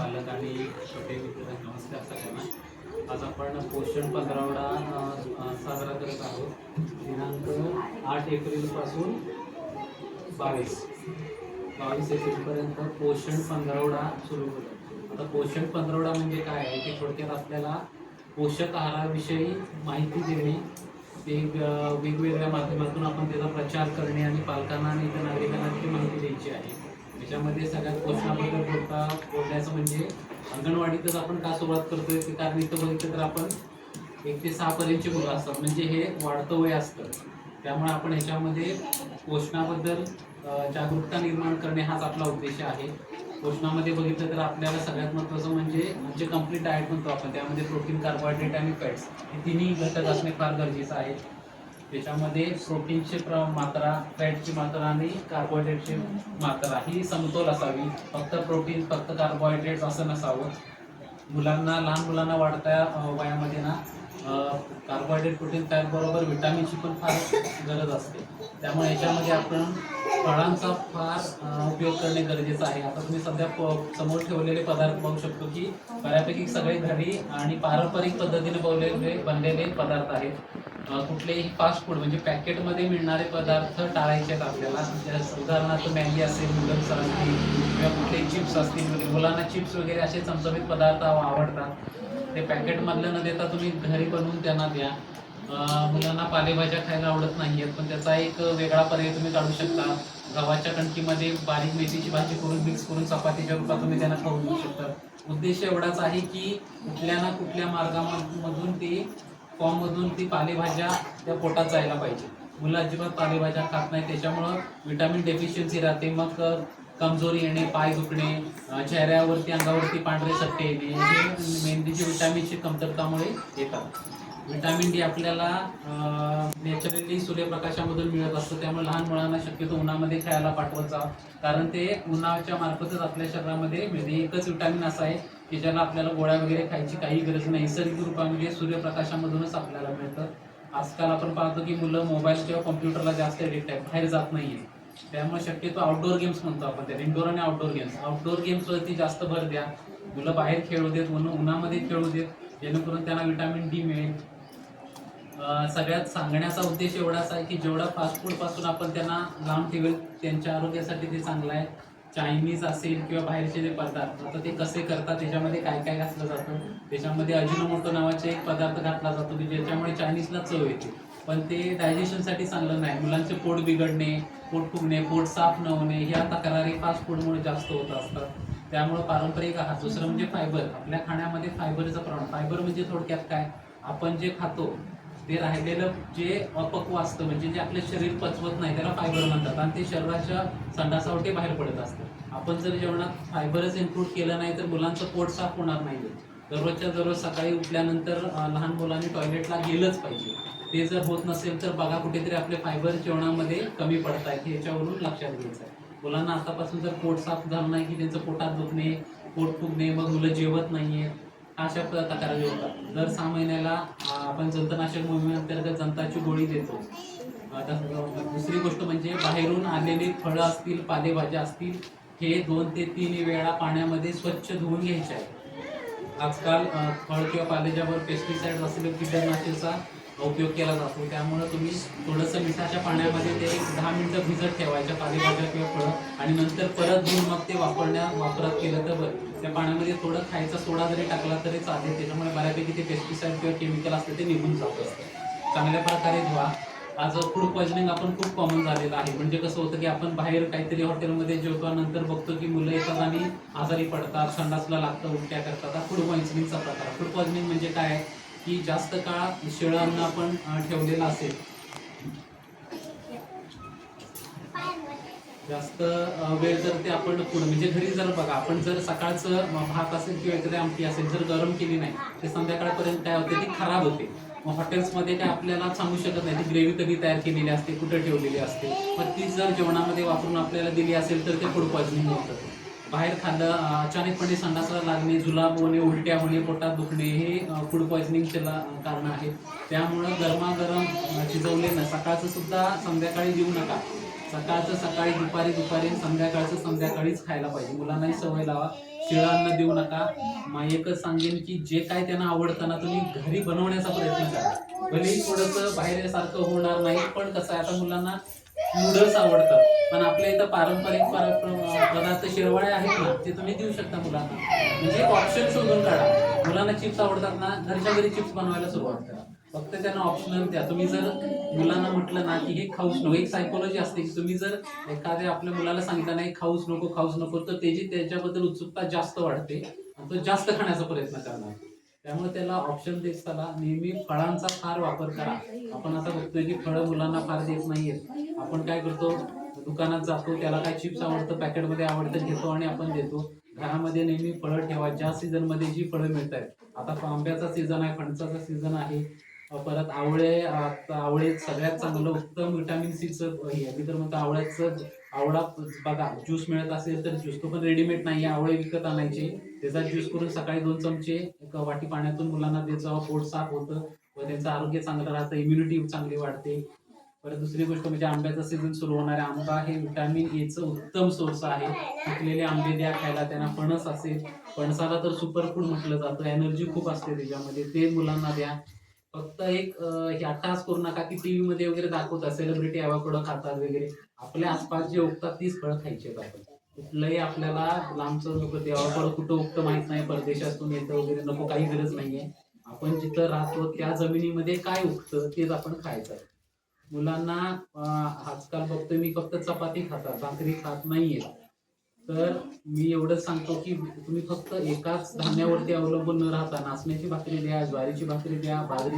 पालक आणि छोटे मित्र, नमस्कार सगळ्यांना. आज आपण पोषण पंधरवडा साजरा करत आहोत. दिनांक 8 एप्रिलपासून 22 एप्रिलपर्यंत पोषण पंधरवडा सुरू होतो. आता पोषण पंधरवडा म्हणजे काय आहे की थोडक्यात आपल्याला पोषक आहाराविषयी माहिती देणे, ते वेगवेगळ्या माध्यमातून आपण त्याचा प्रचार करणे आणि पालकांना आणि इतर नागरिकांना ती माहिती द्यायची आहे. त्याच्यामध्ये सगळ्यात पोषणाबद्दल बोलायचं म्हणजे अंगणवाडीतच आपण का सुरुवात करतोय ते कारण इथं बघितलं तर आपण 1 ते 6 पर्यंतची मुलं असतात, म्हणजे हे वाढतं वय असतं. त्यामुळे आपण ह्याच्यामध्ये पोषणाबद्दल जागरूकता निर्माण करणे हाच आपला उद्देश आहे. पोषणामध्ये बघितलं तर आपल्याला सगळ्यात महत्त्वाचं म्हणजे कंप्लीट डाएट म्हणतो आपण, त्यामध्ये प्रोटीन, कार्बोहायड्रेट आणि फॅट्स हे तिन्ही घटक असणे फार गरजेचं आहे. त्याच्यामध्ये प्रोटीनची मात्रा, फॅटची मात्रा आणि कार्बोहायड्रेटची मात्रा ही समतोल असावी. फक्त प्रोटीन, फक्त कार्बोहायड्रेट्स असं नसावं. लहान मुलांना वाढत्या वयामध्ये ना कार्बोहायड्रेट, प्रोटीन, फॅट बरोबर विटामिनची पण फार गरज असते. त्यामुळे याच्यामध्ये आपण फळांचा फार उपयोग करणे गरजेचं आहे. आता तुम्ही सध्या समोर ठेवलेले पदार्थ बघू शकतो की बऱ्यापैकी सगळे घरी आणि पारंपरिक पद्धतीने बनलेले पदार्थ आहेत. कुठलेही फास्ट फूड म्हणजे पॅकेटमध्ये मिळणारे पदार्थ टाळायचे आहेत आपल्याला. उदाहरणार्थ मॅगी असेल, नूडल्स असतील किंवा कुठलेही चिप्स असतील. मुलांना चिप्स वगैरे असे चमचमीत पदार्थ आवडतात, ते पॅकेटमधलं न देता तुम्ही घरी बनवून त्यांना द्या. मुलांना पालेभाज्या खायला आवडत नाही आहेत, पण त्याचा एक वेगळा पर्याय तुम्ही काढू शकता. गव्हाच्या कणकीमध्ये बारीक मेथीची भाजी करून मिक्स करून चपातीच्या रूपात तुम्ही त्यांना खाऊ देऊ शकता. उद्देश एवढाच आहे की कुठल्या ना कुठल्या मार्गामधून फॉर्ममधून ती पालेभाज्या त्या पोटात जायला पाहिजे. मुलं अजिबात पालेभाज्या खात नाही, त्याच्यामुळं विटॅमिन डेफिशियन्सी राहते. मग कमजोरी येणे, पाय दुखणे, चेहऱ्यावरती अंगावरती पांढरे सट्टे येणे, हे मेंदूची विटॅमिनची कमतरतामुळे येतात. विटॅमिन डी आपल्याला नॅचरली सूर्यप्रकाशामधून मिळत असतं. त्यामुळे लहान मुलांना शक्यतो उन्हामध्ये खेळायला पाठवत जा, कारण ते उन्हाच्या मार्फतच आपल्या शरीरामध्ये मिळते. एकच विटॅमिन असं आहे की ज्याला आपल्याला गोळ्या वगैरे खायची काही गरज नाही, नैसर्गिक रूपामध्ये सूर्यप्रकाशामधूनच आपल्याला मिळतं. आजकाल आपण पाहतो की मुलं मोबाईल किंवा कॉम्प्युटरला जास्त एडिक्ट आहेत, बाहेर जात नाहीये. त्यामुळे शक्यतो आउटडोअर गेम्स म्हणतो आपण, त्या इंडोर आणि आउटडोअर गेम्सवरती जास्त भर द्या. मुलं बाहेर खेळू देत, उन्हामध्ये खेळू देत, जेणेकरून त्यांना विटॅमिन डी मिळेल. सगळ्यात सांगण्याचा उद्देश एवढाच आहे की जेवढा फास्ट फूड पासून आपण त्यांना लांब ठेवेल त्यांच्या आरोग्यासाठी ते चांगलं आहे. चायनीज असेल किंवा बाहेरचे जे पदार्थ, आता ते कसे करतात, त्याच्यामध्ये काय काय घातलं जातं, त्याच्यामध्ये अजिनोमोटो नावाचे एक पदार्थ घातला जातो की ज्याच्यामुळे चायनीजला चव येते, पण ते डायजेशनसाठी चांगलं नाही. मुलांचे पोट बिघडणे, पोट फुगणे, पोट साफ न होणे, ह्या तक्रारी फास्ट फूडमुळे जास्त होत असतात. त्यामुळं पारंपरिक आहार. दुसरं म्हणजे फायबर. आपल्या खाण्यामध्ये फायबरचं प्रमाण, फायबर म्हणजे थोडक्यात काय, आपण जे खातो ते राहिलेलं जे अपक्व असतं, म्हणजे जे आपलं शरीर पचवत नाही, त्याला फायबर म्हणतात, आणि ते शरीराच्या संडासावरती बाहेर पडत असतं. आपण जर जेवणात फायबरच इन्क्लूड केलं नाही तर मुलांचं पोट साफ होणार नाही. दररोजच्या दररोज सकाळी उठल्यानंतर लहान मुलांनी टॉयलेटला गेलंच पाहिजे. ते जर होत नसेल तर बघा कुठेतरी आपले फायबर जेवणामध्ये कमी पडत आहेत, याच्यावरून लक्षात घ्यायचं आहे. मुलांना आतापासून जर पोट साफ झालं नाही की त्यांचं पोटात दुखणे, पोट फुगणे, मग मुलं जेवत नाहीये, अशा तक्रारी होतात. दर 6 महिन्याला आपण जंतनाशक मोहिमेअंतर्गत जंताची गोळी देतो. दुसरी गोष्ट म्हणजे बाहेरून आलेली फळं असतील, पालेभाज्या असतील, हे 2 ते 3 वेळा पाण्यामध्ये स्वच्छ धुवून घ्यायचे आहे. आजकाल फळ किंवा पालेभाज्यावर पेस्टिसाइड असलेल्या कीटकनाशकाचा उपयोग केला जातो. त्यामुळे तुम्ही थोडंसं मिठाच्या पाण्यामध्ये ते 10 मिनिटं भिजत ठेवायच्या पालेभाज्या किंवा फळं, आणि नंतर परत धुवून मग ते वापरात केलं तर बरं. त्या पाण्यामध्ये थोडं खायचा सोडा जरी टाकला तरी चालेल, त्याच्यामुळे बऱ्यापैकी ते पेस्टिसाइड किंवा केमिकल असतं ते निघून जात असतं. चांगल्या प्रकारे धुवा. आज फूड पॉयझनिंग आपण खूप कॉमन झालेलं आहे. म्हणजे कसं होतं की आपण बाहेर काहीतरी हॉटेलमध्ये जेवतो, नंतर बघतो की मुलं येतात आणि आजारी पडतात, संडासला लागतं, उलट्या करतात. हा फूड पॉयझनिंगचा प्रकार. फूड पॉयझनिंग म्हणजे काय की जास्त काळ शिळं अन्न आपण ठेवलेलं असेल, जास्त वेळ जर ते आपण म्हणजे घरी जर बघा, आपण जर सकाळचं भात असेल किंवा एखादी आमटी असेल जर गरम केली नाही ते संध्याकाळपर्यंत काय होते, ती खराब होते. मग हॉटेल्समध्ये काय आपल्याला सांगू शकत नाही ती ग्रेव्ही कधी तयार केलेली असते, कुठं ठेवलेली असते. मग ती जर जेवणामध्ये वापरून आपल्याला दिली असेल तर ते फूड पॉयझनिंग होतं. बाहेर खाल्लं, अचानकपणे संडासला लागणे, जुलाब होणे, उलट्या होणे, पोटात दुखणे, हे फूड पॉयझनिंगचे कारण आहे. त्यामुळं गरमागरम शिजवलेलं सकाळचं सुद्धा संध्याकाळी देऊ नका. सकाळचं सकाळी, दुपारी संध्याकाळचं संध्याकाळीच खायला पाहिजे. मुलांनाही सवय लावा. शिळं अन्न देऊ नका. मग एकच सांगेन की जे काय त्यांना आवडतं ना तुम्ही घरी बनवण्याचा प्रयत्न करा. भलेही थोडंसं बाहेरसारखं होणार नाही, पण कसं आहे आता मुलांना नूडल्स आवडतात, पण आपल्या इथं पारंपरिक पदार्थ शिरवाळे आहेत ना, ते तुम्ही देऊ शकता मुलांना. म्हणजे एक ऑप्शन शोधून काढा. मुलांना चिप्स आवडतात ना, घरच्या घरी चिप्स बनवायला सुरुवात करा. फक्त त्यांना ऑप्शनल द्या. तुम्ही जर मुलांना म्हटलं ना की हे खाऊच नको, एक सायकोलॉजी असते की तुम्ही जर एखाद्या आपल्या मुलाला सांगितलं नाही खाऊच नको, तर त्याची त्याच्याबद्दल उत्सुकता जास्त वाढते आणि तो जास्त खाण्याचा प्रयत्न करणार. त्यामुळे त्याला ऑप्शन देत चला. नेहमी फळांचा फार वापर करा. आपण आता बघतोय की फळं मुलांना फार देत नाहीयेत. आपण काय करतो, दुकानात जातो, त्याला काय चिप्स आवडतं, पॅकेटमध्ये आवडतं घेतो आणि आपण देतो. घरामध्ये नेहमी फळं ठेवा. ज्या सीझन मध्ये जी फळं मिळत आहेत, आता आंब्याचा सीझन आहे, फणसाचा सीझन आहे, परत आवळे. आता आवळे सगळ्यात चांगलं उत्तम विटामिन सीचं हे आहे. मी तर म्हणतो आवळ्याचं, आवळा बघा ज्यूस मिळत असेल तर ज्यूस, तो पण रेडीमेड नाही, आवळे विकत आणायचे, त्याचा ज्यूस करून सकाळी 2 चमचे एक वाटी पाण्यातून मुलांना द्यायचं. पोट साफ होतं व त्यांचं आरोग्य चांगलं राहतं, इम्युनिटी चांगली वाढते. परत दुसरी गोष्ट म्हणजे आंब्याचा सीझन सुरू होणार आहे. आंबा हे विटामिन एचं उत्तम सोर्स आहे. पिकलेले आंबे द्या खायला त्यांना. फणस असेल, फणसाला तर सुपर फूड म्हटलं जातं, एनर्जी खूप असते त्याच्यामध्ये, ते मुलांना द्या. फक्त एक हे अट्टहास करू नका की टीव्ही मध्ये वगैरे दाखवतात सेलिब्रिटी ॲवोकाडो खातात वगैरे. आपल्या आसपास जे उगतात तीच फळं खायची आहेत आपण. कुठलंही आपल्याला लांबचं नको, ते ॲवोकाडो कुठं उगतं माहित नाही, परदेशातून येतं वगैरे नको, काही गरज नाहीये. आपण जिथं राहतो त्या जमिनीमध्ये काय उगतं तेच आपण खायचं. मुलांना आजकाल बघतोय मी फक्त चपाती खातात, भाकरी खात नाहीये. तर मी एवढंच सांगतो की तुम्ही फक्त एकाच धान्यावरती अवलंबून न राहता नाचण्याची भाकरी द्या, ज्वारीची भाकरी द्या, बाजरी